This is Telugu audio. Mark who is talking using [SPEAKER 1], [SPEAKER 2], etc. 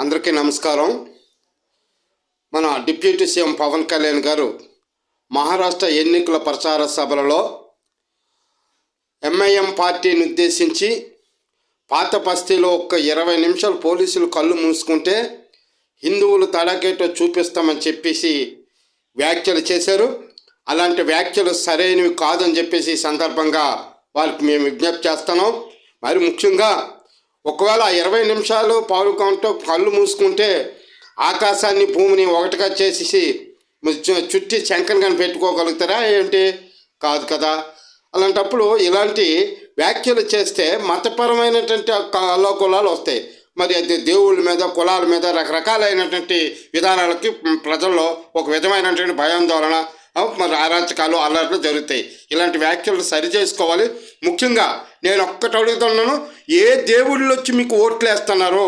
[SPEAKER 1] అందరికీ నమస్కారం. మన డిప్యూటీ సీఎం పవన్ కళ్యాణ్ గారు మహారాష్ట్ర ఎన్నికల ప్రచార సభలలో ఎంఐఎం పార్టీని ఉద్దేశించి పాత బస్తీలో ఒక 20 నిమిషాలు పోలీసులు కళ్ళు మూసుకుంటే హిందువులు తడాకేటో చూపిస్తామని చెప్పేసి వ్యాఖ్యలు చేశారు. అలాంటి వ్యాఖ్యలు సరైనవి కాదని చెప్పేసి ఈ సందర్భంగా వారికి మేము విజ్ఞప్తి చేస్తున్నాం. మరి ముఖ్యంగా ఒకవేళ 20 నిమిషాలు పాల్గొంటూ కళ్ళు మూసుకుంటే ఆకాశాన్ని భూమిని ఒకటిగా చేసేసి చుట్టి శంకర్ గాని పెట్టుకోగలుగుతారా ఏంటి? కాదు కదా. అలాంటప్పుడు ఇలాంటి వ్యాఖ్యలు చేస్తే మతపరమైనటువంటి అల్లోకులాలు వస్తాయి. మరి అది దేవుళ్ళ మీద కులాల మీద రకరకాలైనటువంటి విధానాలకి ప్రజల్లో ఒక విధమైనటువంటి భయాందోళన మరి అరాచకాలు అల్లర్లు జరుగుతాయి. ఇలాంటి వ్యాఖ్యలు సరి చేసుకోవాలి. ముఖ్యంగా నేను ఒక్కటి అడుగుతున్నాను, ఏ దేవుళ్ళు వచ్చి మీకు ఓట్లు వేస్తున్నారు?